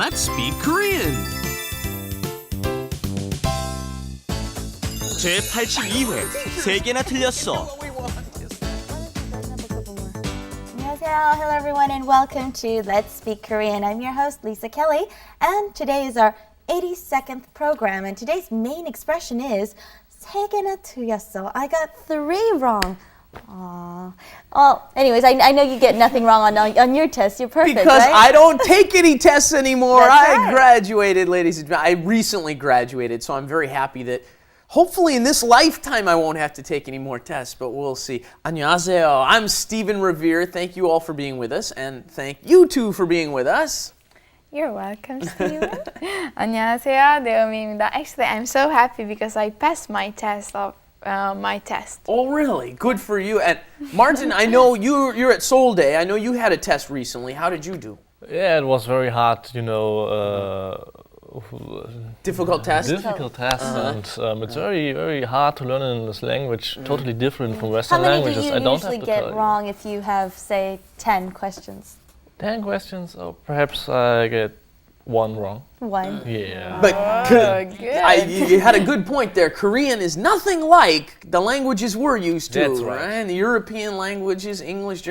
Let's speak Korean. 제82회 세 개나 틀렸어. 안녕하세요. Hello everyone and welcome to Let's Speak Korean. I'm your host Lisa Kelly and today is our 82nd program and today's main expression is 세 개나 틀렸어. I got 3 wrong. Well, anyways, I know you get nothing wrong on your test. You're perfect, because right? I don't take any tests anymore. That's I right. graduated, ladies and gentlemen. I recently graduated, so I'm very happy that hopefully in this lifetime I won't have to take any more tests, but we'll see. 안녕하세요. I'm Stephen Revere. Thank you all for being with us, and thank you too for being with us. You're welcome, Steven. 안녕하세요, 네오미입니다. Actually, I'm so happy because I passed my test. Oh, really? Good for you. And Martin, I know you're at Seoul Day. I know you had a test recently. How did you do? Yeah, it was very hard, Difficult test? difficult test, and it's very, very hard to learn in this language, totally different from Western How many languages. do you I don't usually have to get tell wrong if you have, say, 10 questions? 10 questions, or perhaps I get 1 wrong. 1. Yeah. But good. you had a good point there. Korean is nothing like the languages we're used to, That's right. right? The European languages, English,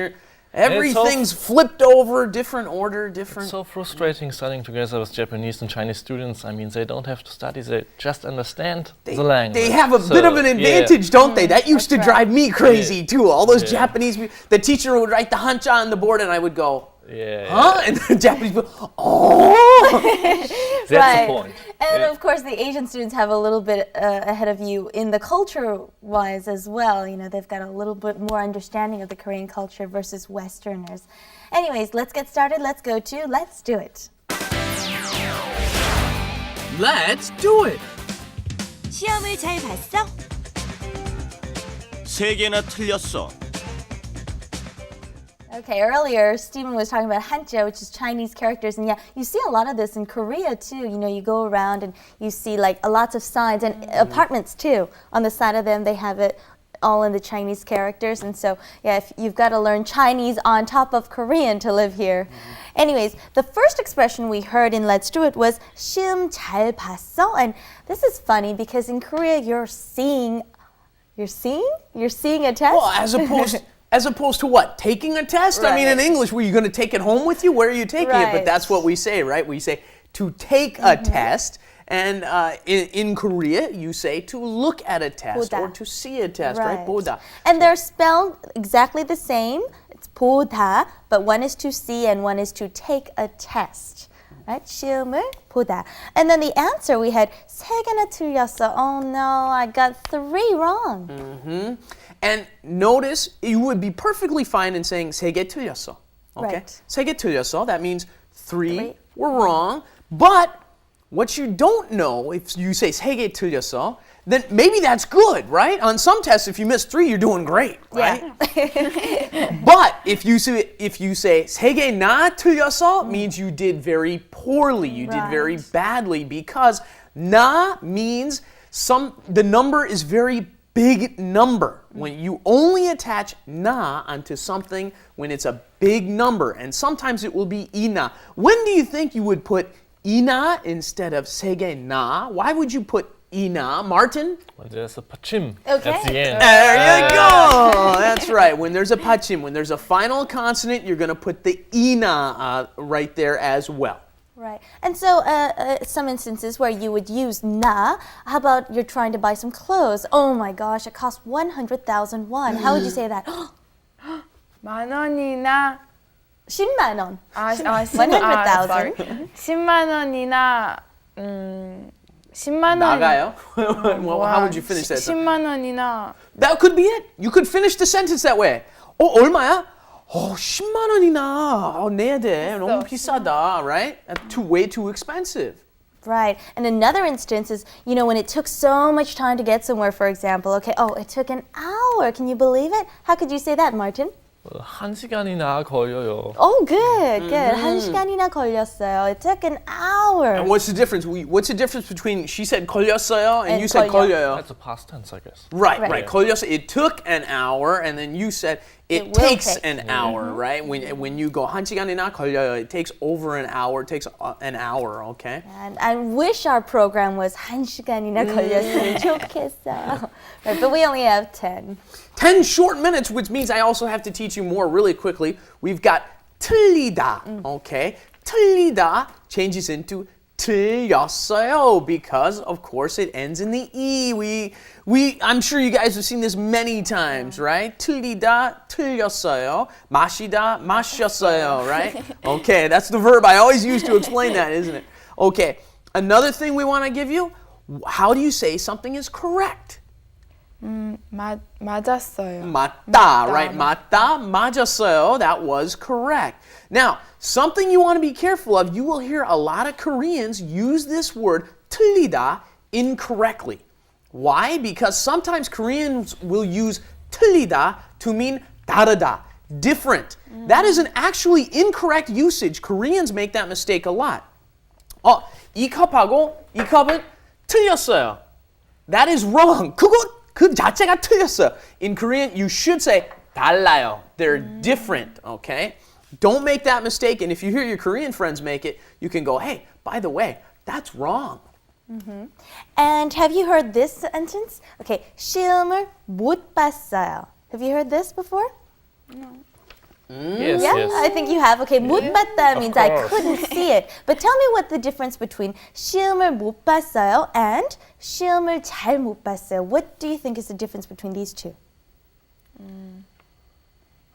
everything's flipped over, different order, different. It's so frustrating studying together with Japanese and Chinese students. I mean, they don't have to study, they just understand the language. They have a bit of an advantage, don't they? That used to That's drive me crazy Yeah. too. All those Yeah. Japanese, the teacher would write the hanja on the board and I would go, yeah, huh? And the Japanese would, oh! That's Right. the point. And Yeah. of course, the Asian students have a little bit ahead of you in the culture-wise as well. You know, they've got a little bit more understanding of the Korean culture versus Westerners. Anyways, let's get started. Let's go to Let's Do It. Let's do it. 시험을 잘 봤어? 세 개나 틀렸어. Okay, earlier Stephen was talking about hanja, which is Chinese characters, and yeah, you see a lot of this in Korea too. You know, you go around and you see like lots of signs and apartments too. On the side of them, they have it all in the Chinese characters, and so yeah, if you've got to learn Chinese on top of Korean to live here. Anyways, the first expression we heard in Let's Do It was 시험 잘 봤어, and this is funny because in Korea you're seeing a test. Well, as opposed to what? Taking a test? I mean, in Right. English, were you going to take it home with you? Where are you taking it? But Right. that's what we say, right? We say to take a test. And in Korea, you say to look at a test 보다. or to see a test, right? 보다. And they're spelled exactly the same. It's 보다, but one is to see and one is to take a test. Right? 시험을 보다. And then the answer we had 세 개나 틀렸어. Oh no, I got 3 wrong. And notice, you would be perfectly fine in saying 세 개 틀렸어. Okay? Right. 세 개 틀렸어. That means 3 3. were wrong. But what you don't know, if you say 세 개 틀렸어, then maybe that's good, right? On some tests, if you miss 3, you're doing great, right? But if you say 세 개나 틀렸어, means you did very poorly. You did very Right. badly because na means the number is very big number. When you only attach na onto something when it's a big number, and sometimes it will be ina. When do you think you would put ina instead of 세 개나? Why would you put ina, Martin? Well, there's a pachim Okay. at the end. There you go. That's right. When there's a pachim, when there's a final consonant, you're going to put the ina right there as well. Right. And so some instances where you would use na, how about you're trying to buy some clothes? Oh my gosh, it costs 100,000 won. How would you say that? 만 원이나 10만 원. 100,000. sorry. 10만 원이나 10만 원. 나가요? Well, how would you finish that? 10만 원이나 That could be it. You could finish the sentence that way. 얼마야? 10만 원이나. 내야 돼. 너무 비싸다, right? That's way too expensive. Right. And another instance is, you know, when it took so much time to get somewhere, for example. Okay, it took an hour. Can you believe it? How could you say that, Martin? 1시간이나 걸려요. Oh, good. 1시간이나 걸렸어요. It took an hour. And what's the difference? What's the difference between she said 걸렸어요 and And you said 걸려. 걸려요? That's a past tense, I guess. Right. Right. 걸렸어. It took an hour, and then you said It will takes take. an hour, right? When you go 1시간이나 걸려요, it takes over an hour. It takes an hour, okay? And I wish our program was 1시간이나 걸렸으면 좋겠어. Right, but we only have 10. 10 short minutes, which means I also have to teach you more really quickly. We've got 틀리다, okay? 틀리다 changes into 틀렸어요 because, of course, it ends in the E. I'm sure you guys have seen this many times, right? 틀리다, 틀렸어요. 마시다, 마셨어요, right? Okay, that's the verb I always use to explain that, isn't it? Okay, another thing we want to give you, how do you say something is correct? 맞았어요. 맞다, right? 맞다, 맞았어요. That was correct. Now, something you want to be careful of, you will hear a lot of Koreans use this word 틀리다 incorrectly. Why? Because sometimes Koreans will use 틀리다 to mean 다르다, different. That is an actually incorrect usage. Koreans make that mistake a lot. 이 컵하고 이 컵은 틀렸어요. That is wrong. 그 자체가 틀렸어요. In Korean, you should say 달라요. They're different, okay? Don't make that mistake. And if you hear your Korean friends make it, you can go, hey, by the way, that's wrong. And have you heard this sentence? Okay, 시험을 못 봤어요. Have you heard this before? Yes, Yeah, yes. I think you have. Okay, 못 봤다 means I couldn't see it. But tell me what the difference between 시험을 못 봤어요 and 시험을 잘 못 봤어요. What do you think is the difference between these two?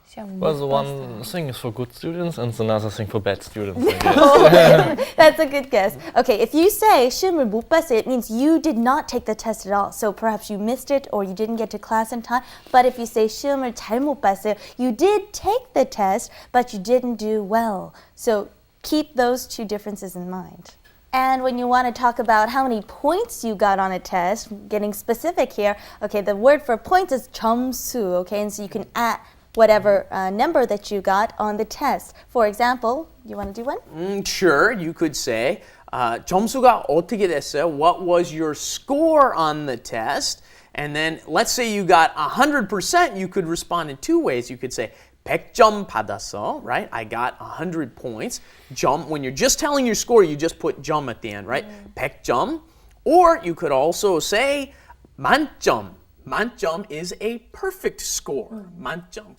시험 Well, 못 the 봤어요. one thing is for good students and another thing for bad students, I guess. That's a good guess. Okay, if you say 시험을 못 봤어요, it means you did not take the test at all. So perhaps you missed it or you didn't get to class in time. But if you say 시험을 잘 못 봤어요, you did take the test, but you didn't do well. So keep those two differences in mind. And when you want to talk about how many points you got on a test, getting specific here, okay, the word for points is 점수, okay, and so you can add whatever number that you got on the test. For example, you want to do one? Sure, you could say, 점수가 어떻게 됐어요? What was your score on the test? And then let's say you got 100%, you could respond in two ways. You could say 100점 받았어, right? I got 100 points. 점, when you're just telling your score, you just put 점 at the end, right? 100점. Or you could also say 만점. 만점 is a perfect score. 만점.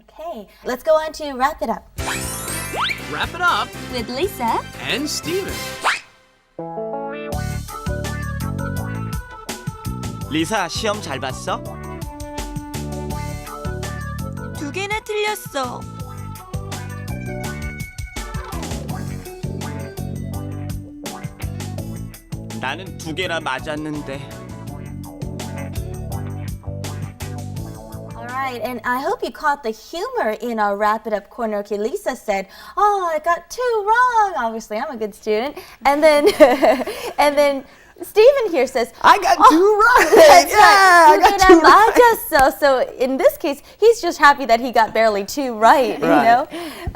Okay, let's go on to wrap it up. Wrap it up With Lisa. and Steven. 리사, 시험 잘 봤어? 2개나 틀렸어. 나는 2개나 맞았는데. All right, and I hope you caught the humor in our wrap it up corner. Okay, Lisa said, "Oh, I got 2 wrong." Obviously, I'm a good student. And then, and then Stephen here says, I got 2 right. That's Yeah, right. I got 2 2개나 right. 맞았어. So in this case, he's just happy that he got barely 2 right. You Right. know?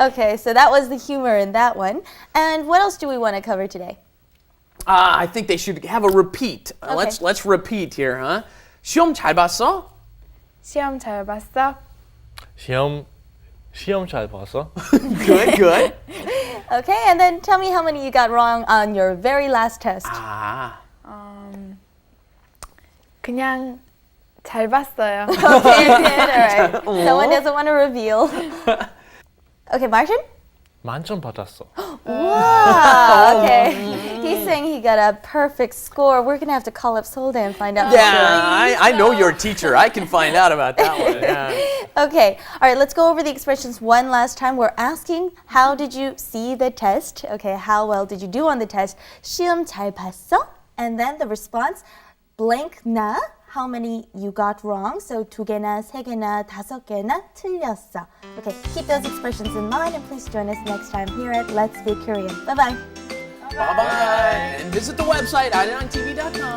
Okay, so that was the humor in that one. And what else do we want to cover today? I think they should have a repeat. Okay. Let's repeat here, huh? 시험 잘 봤어? 시험 잘 봤어? 시험 잘 봐서? Good, good. Okay, and then tell me how many you got wrong on your very last test. 아, 그냥 잘 봤어요. Okay, good. All right. Someone doesn't want to reveal. Okay, Martin? 만점 받았어. Wow. Okay. He's saying he got a perfect score. We're going to have to call up Solda and find out. yeah, I know your teacher. I can find out about that one. Yeah. Okay. All right, let's go over the expressions one last time. We're asking, how did you see the test? Okay, how well did you do on the test? 시험 잘 봤어? And then the response, blank 나, how many you got wrong. So 2개나, 3개나, 5개나 틀렸어. Okay, keep those expressions in mind and please join us next time here at Let's Speak Korean. Bye-bye. Bye-bye. And visit the website, arirangtv.com.